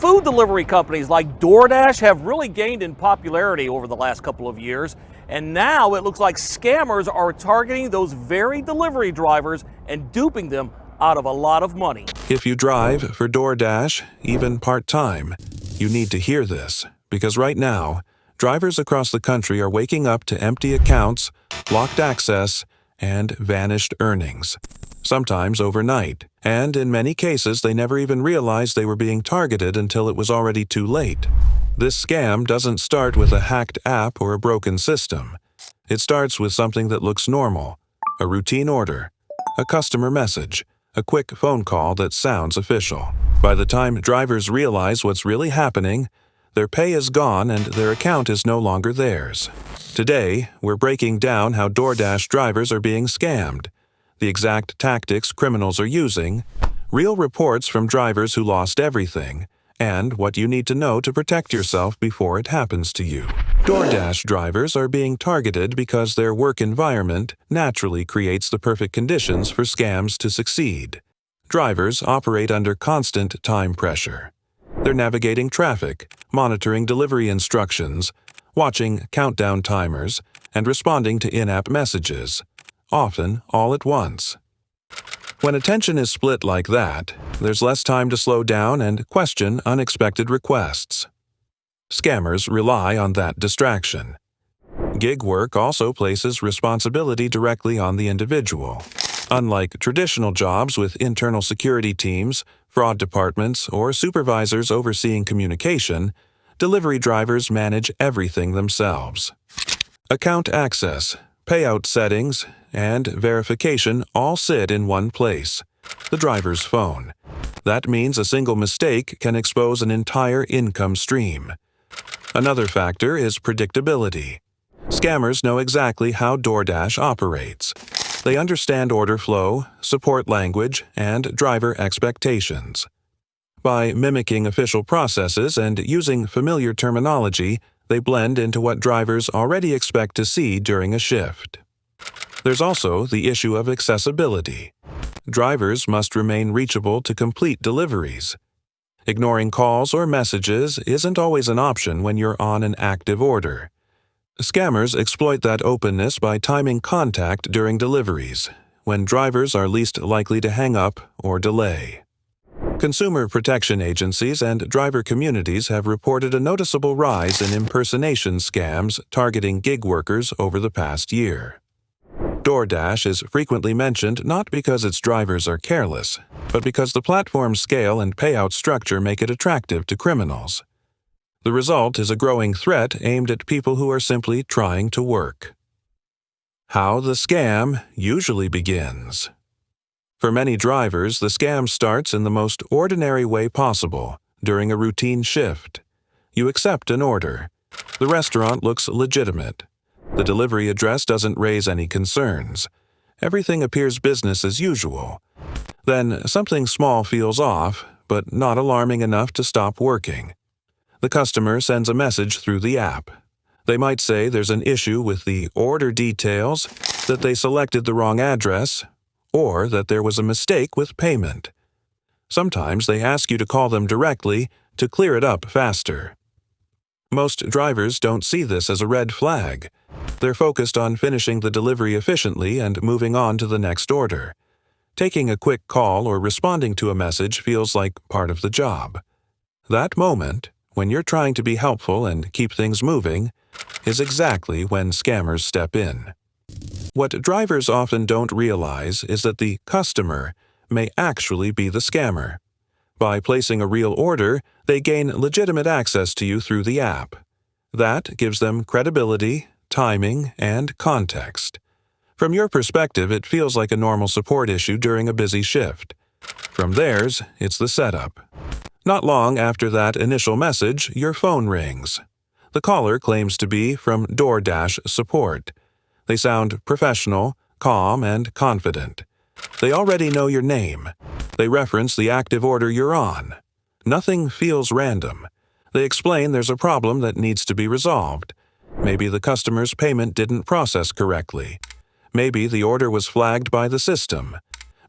food delivery companies like DoorDash have really gained in popularity over the last couple of years, and now it looks like scammers are targeting those very delivery drivers and duping them out of a lot of money. If you drive for DoorDash, even part-time, you need to hear this, because right now, drivers across the country are waking up to empty accounts, blocked access, and vanished earnings, sometimes overnight. And in many cases, they never even realized they were being targeted until it was already too late. This scam doesn't start with a hacked app or a broken system. It starts with something that looks normal: a routine order, a customer message, a quick phone call that sounds official. By the time drivers realize what's really happening, their pay is gone and their account is no longer theirs. Today, we're breaking down how DoorDash drivers are being scammed, the exact tactics criminals are using, real reports from drivers who lost everything, and what you need to know to protect yourself before it happens to you. DoorDash drivers are being targeted because their work environment naturally creates the perfect conditions for scams to succeed. Drivers operate under constant time pressure. They're navigating traffic, monitoring delivery instructions, watching countdown timers, and responding to in-app messages, often all at once. When attention is split like that, there's less time to slow down and question unexpected requests. Scammers rely on that distraction. Gig work also places responsibility directly on the individual. Unlike traditional jobs with internal security teams, fraud departments, or supervisors overseeing communication, delivery drivers manage everything themselves. Account access, payout settings, and verification all sit in one place: the driver's phone. That means a single mistake can expose an entire income stream. Another factor is predictability. Scammers know exactly how DoorDash operates. They understand order flow, support language, and driver expectations. By mimicking official processes and using familiar terminology, they blend into what drivers already expect to see during a shift. There's also the issue of accessibility. Drivers must remain reachable to complete deliveries. Ignoring calls or messages isn't always an option when you're on an active order. Scammers exploit that openness by timing contact during deliveries, when drivers are least likely to hang up or delay. Consumer protection agencies and driver communities have reported a noticeable rise in impersonation scams targeting gig workers over the past year. DoorDash is frequently mentioned not because its drivers are careless, but because the platform's scale and payout structure make it attractive to criminals. The result is a growing threat aimed at people who are simply trying to work. How the scam usually begins. For many drivers, the scam starts in the most ordinary way possible, during a routine shift. You accept an order. The restaurant looks legitimate. The delivery address doesn't raise any concerns. Everything appears business as usual. Then something small feels off, but not alarming enough to stop working. The customer sends a message through the app. They might say there's an issue with the order details, that they selected the wrong address, or that there was a mistake with payment. Sometimes they ask you to call them directly to clear it up faster. Most drivers don't see this as a red flag. They're focused on finishing the delivery efficiently and moving on to the next order. Taking a quick call or responding to a message feels like part of the job. That moment, when you're trying to be helpful and keep things moving, is exactly when scammers step in. What drivers often don't realize is that the customer may actually be the scammer. By placing a real order, they gain legitimate access to you through the app. That gives them credibility, timing, and context. From your perspective, it feels like a normal support issue during a busy shift. From theirs, it's the setup. Not long after that initial message, your phone rings. The caller claims to be from DoorDash support. They sound professional, calm, and confident. They already know your name. They reference the active order you're on. Nothing feels random. They explain there's a problem that needs to be resolved. Maybe the customer's payment didn't process correctly. Maybe the order was flagged by the system.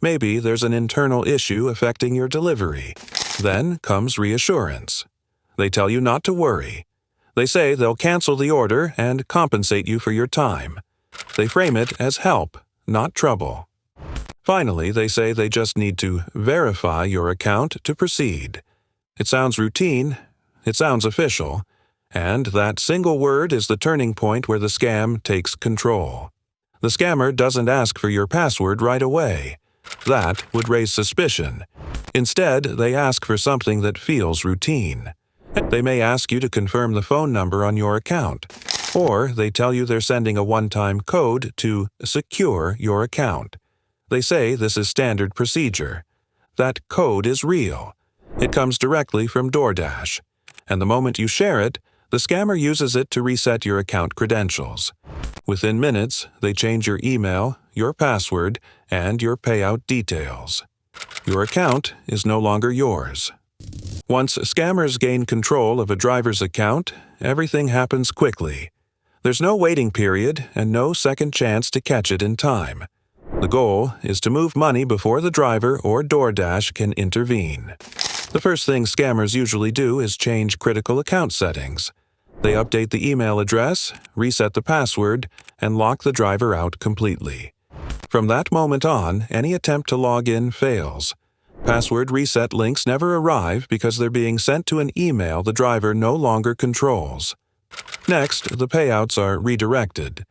Maybe there's an internal issue affecting your delivery. Then comes reassurance. They tell you not to worry. They say they'll cancel the order and compensate you for your time. They frame it as help, not trouble. Finally, they say they just need to verify your account to proceed. It sounds routine, it sounds official, and that single word is the turning point where the scam takes control. The scammer doesn't ask for your password right away. That would raise suspicion. Instead, they ask for something that feels routine. They may ask you to confirm the phone number on your account, or they tell you they're sending a one-time code to secure your account. They say this is standard procedure. That code is real. It comes directly from DoorDash, and the moment you share it, the scammer uses it to reset your account credentials. Within minutes, they change your email, your password, and your payout details. Your account is no longer yours. Once scammers gain control of a driver's account, everything happens quickly. There's no waiting period and no second chance to catch it in time. The goal is to move money before the driver or DoorDash can intervene. The first thing scammers usually do is change critical account settings. They update the email address, reset the password, and lock the driver out completely. From that moment on, any attempt to log in fails. Password reset links never arrive because they're being sent to an email the driver no longer controls. Next, the payouts are redirected.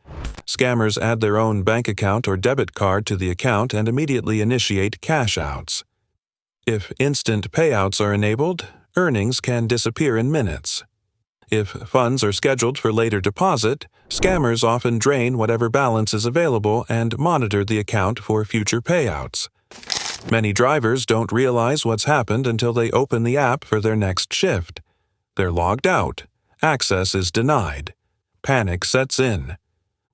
Scammers add their own bank account or debit card to the account and immediately initiate cash outs. If instant payouts are enabled, earnings can disappear in minutes. If funds are scheduled for later deposit, scammers often drain whatever balance is available and monitor the account for future payouts. Many drivers don't realize what's happened until they open the app for their next shift. They're logged out. Access is denied. Panic sets in.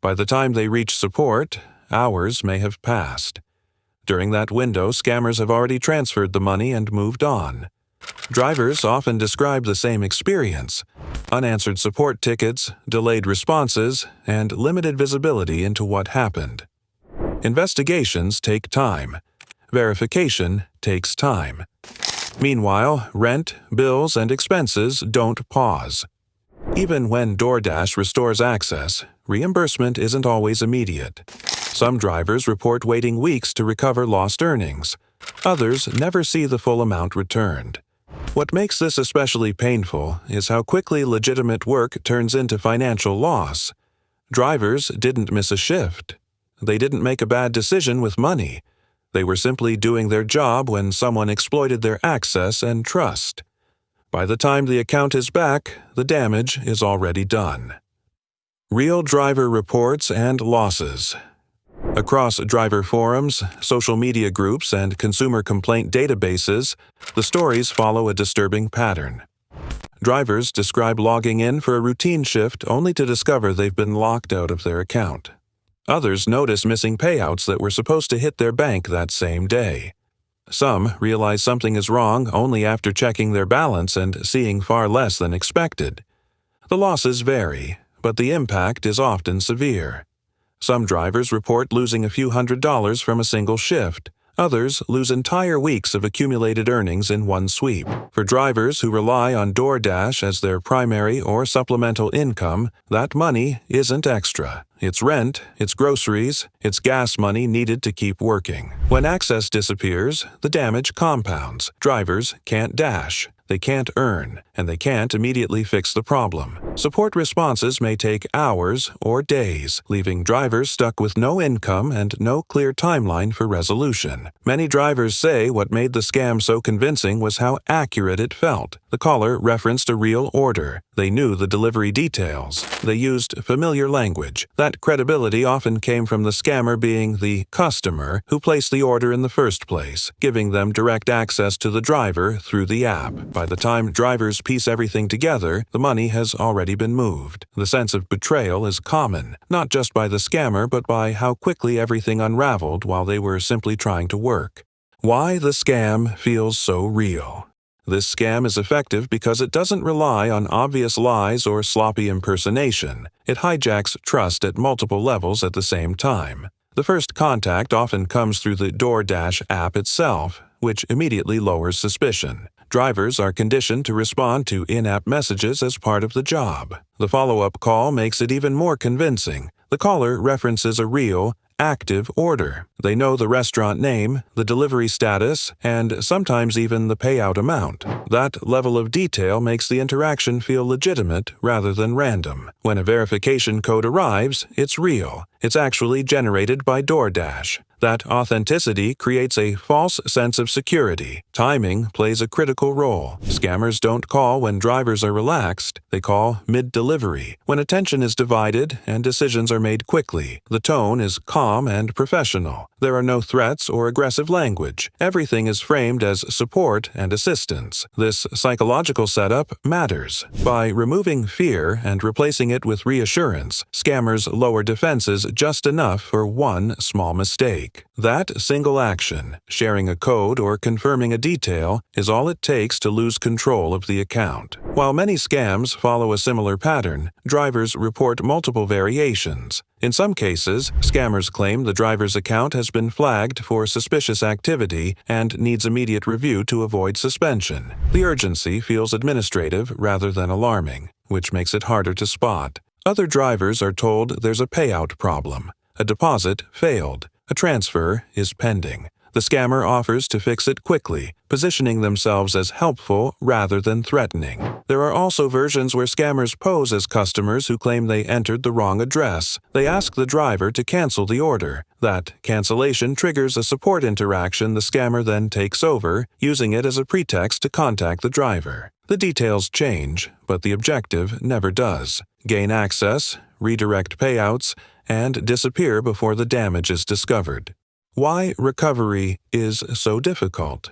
By the time they reach support, hours may have passed. During that window, scammers have already transferred the money and moved on. Drivers often describe the same experience: unanswered support tickets, delayed responses, and limited visibility into what happened. Investigations take time. Verification takes time. Meanwhile, rent, bills, and expenses don't pause. Even when DoorDash restores access, reimbursement isn't always immediate. Some drivers report waiting weeks to recover lost earnings. Others never see the full amount returned. What makes this especially painful is how quickly legitimate work turns into financial loss. Drivers didn't miss a shift. They didn't make a bad decision with money. They were simply doing their job when someone exploited their access and trust. By the time the account is back, the damage is already done. Real driver reports and losses. Across driver forums, social media groups, and consumer complaint databases, the stories follow a disturbing pattern. Drivers describe logging in for a routine shift only to discover they've been locked out of their account. Others notice missing payouts that were supposed to hit their bank that same day. Some realize something is wrong only after checking their balance and seeing far less than expected. The losses vary, but the impact is often severe. Some drivers report losing a few $100s from a single shift. Others lose entire weeks of accumulated earnings in one sweep. For drivers who rely on DoorDash as their primary or supplemental income, that money isn't extra. It's rent, it's groceries, it's gas money needed to keep working. When access disappears, the damage compounds. Drivers can't dash. They can't earn, and they can't immediately fix the problem. Support responses may take hours or days, leaving drivers stuck with no income and no clear timeline for resolution. Many drivers say what made the scam so convincing was how accurate it felt. The caller referenced a real order. They knew the delivery details. They used familiar language. That credibility often came from the scammer being the customer who placed the order in the first place, giving them direct access to the driver through the app. By the time drivers piece everything together, the money has already been moved. The sense of betrayal is common, not just by the scammer but by how quickly everything unraveled while they were simply trying to work. Why the scam feels so real. This scam is effective because it doesn't rely on obvious lies or sloppy impersonation. It hijacks trust at multiple levels at the same time. The first contact often comes through the DoorDash app itself, which immediately lowers suspicion. Drivers are conditioned to respond to in-app messages as part of the job. The follow-up call makes it even more convincing. The caller references a real, active order. They know the restaurant name, the delivery status, and sometimes even the payout amount. That level of detail makes the interaction feel legitimate rather than random. When a verification code arrives, it's real. It's actually generated by DoorDash. That authenticity creates a false sense of security. Timing plays a critical role. Scammers don't call when drivers are relaxed. They call mid-delivery, when attention is divided and decisions are made quickly. The tone is calm and professional. There are no threats or aggressive language. Everything is framed as support and assistance. This psychological setup matters. By removing fear and replacing it with reassurance, scammers lower defenses just enough for one small mistake. That single action, sharing a code or confirming a detail, is all it takes to lose control of the account. While many scams follow a similar pattern, drivers report multiple variations. In some cases, scammers claim the driver's account has been flagged for suspicious activity and needs immediate review to avoid suspension. The urgency feels administrative rather than alarming, which makes it harder to spot. Other drivers are told there's a payout problem. A deposit failed. A transfer is pending. The scammer offers to fix it quickly, positioning themselves as helpful rather than threatening. There are also versions where scammers pose as customers who claim they entered the wrong address. They ask the driver to cancel the order. That cancellation triggers a support interaction the scammer then takes over, using it as a pretext to contact the driver. The details change, but the objective never does. Gain access, redirect payouts, and disappear before the damage is discovered. Why recovery is so difficult.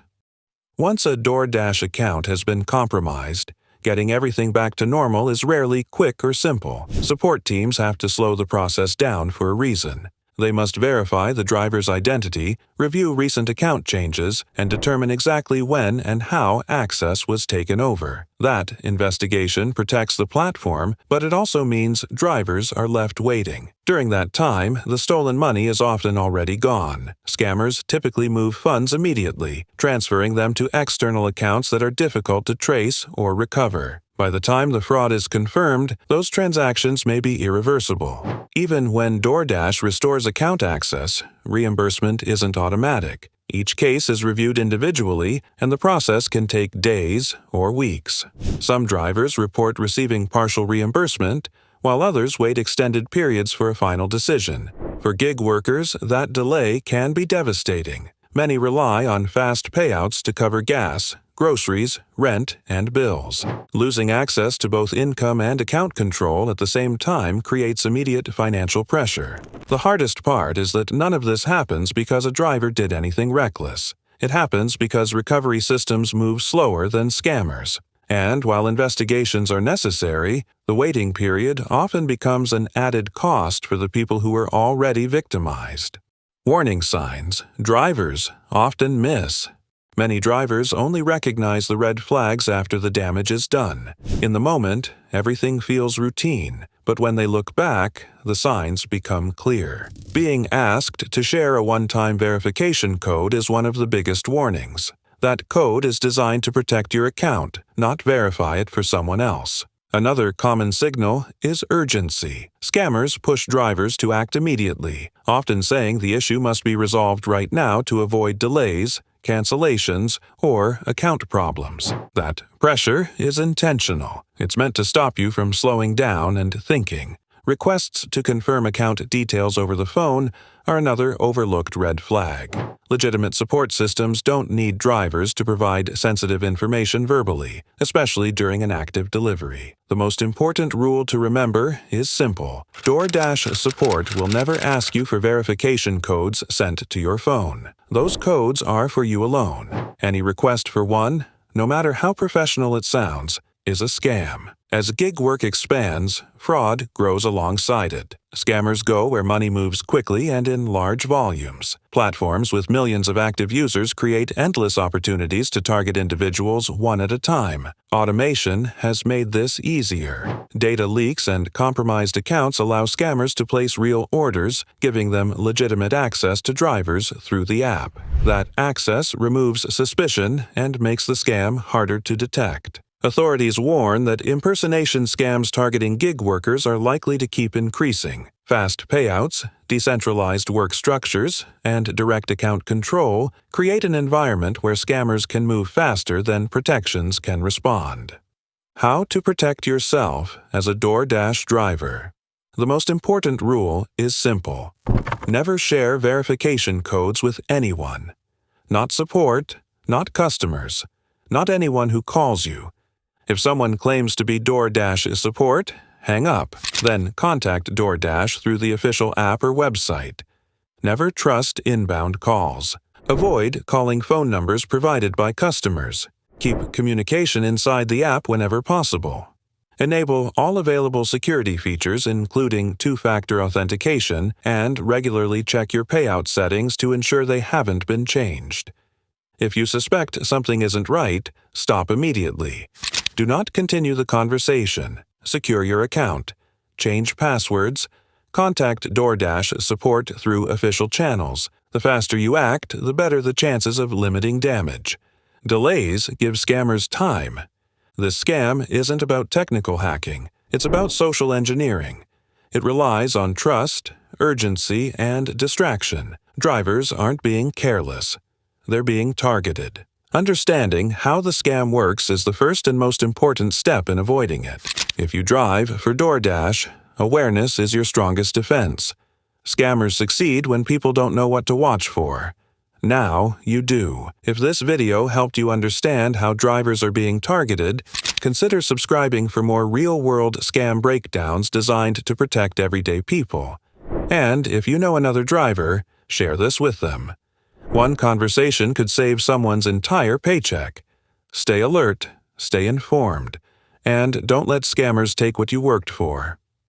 Once a DoorDash account has been compromised, getting everything back to normal is rarely quick or simple. Support teams have to slow the process down for a reason. They must verify the driver's identity, review recent account changes, and determine exactly when and how access was taken over. That investigation protects the platform, but it also means drivers are left waiting. During that time, the stolen money is often already gone. Scammers typically move funds immediately, transferring them to external accounts that are difficult to trace or recover. By the time the fraud is confirmed, those transactions may be irreversible. Even when DoorDash restores account access, reimbursement isn't automatic. Each case is reviewed individually, and the process can take days or weeks. Some drivers report receiving partial reimbursement, while others wait extended periods for a final decision. For gig workers, that delay can be devastating. Many rely on fast payouts to cover gas, groceries, rent, and bills. Losing access to both income and account control at the same time creates immediate financial pressure. The hardest part is that none of this happens because a driver did anything reckless. It happens because recovery systems move slower than scammers. And while investigations are necessary, the waiting period often becomes an added cost for the people who are already victimized. Warning signs drivers often miss. Many drivers only recognize the red flags after the damage is done. In the moment, everything feels routine, but when they look back, the signs become clear. Being asked to share a one-time verification code is one of the biggest warnings. That code is designed to protect your account, not verify it for someone else. Another common signal is urgency. Scammers push drivers to act immediately, often saying the issue must be resolved right now to avoid delays, cancellations, or account problems. That pressure is intentional. It's meant to stop you from slowing down and thinking. Requests to confirm account details over the phone are another overlooked red flag. Legitimate support systems don't need drivers to provide sensitive information verbally, especially during an active delivery. The most important rule to remember is simple. DoorDash support will never ask you for verification codes sent to your phone. Those codes are for you alone. Any request for one, no matter how professional it sounds, is a scam. As gig work expands, fraud grows alongside it. Scammers go where money moves quickly and in large volumes. Platforms with millions of active users create endless opportunities to target individuals one at a time. Automation has made this easier. Data leaks and compromised accounts allow scammers to place real orders, giving them legitimate access to drivers through the app. That access removes suspicion and makes the scam harder to detect. Authorities warn that impersonation scams targeting gig workers are likely to keep increasing. Fast payouts, decentralized work structures, and direct account control create an environment where scammers can move faster than protections can respond. How to protect yourself as a DoorDash driver. The most important rule is simple. Never share verification codes with anyone. Not support, not customers, not anyone who calls you. If someone claims to be DoorDash support, hang up, then contact DoorDash through the official app or website. Never trust inbound calls. Avoid calling phone numbers provided by customers. Keep communication inside the app whenever possible. Enable all available security features, including two-factor authentication, and regularly check your payout settings to ensure they haven't been changed. If you suspect something isn't right, stop immediately. Do not continue the conversation. Secure your account. Change passwords. Contact DoorDash support through official channels. The faster you act, the better the chances of limiting damage. Delays give scammers time. This scam isn't about technical hacking. It's about social engineering. It relies on trust, urgency, and distraction. Drivers aren't being careless. They're being targeted. Understanding how the scam works is the first and most important step in avoiding it. If you drive for DoorDash, awareness is your strongest defense. Scammers succeed when people don't know what to watch for. Now you do. If this video helped you understand how drivers are being targeted, consider subscribing for more real-world scam breakdowns designed to protect everyday people. And if you know another driver, share this with them. One conversation could save someone's entire paycheck. Stay alert, stay informed, and don't let scammers take what you worked for.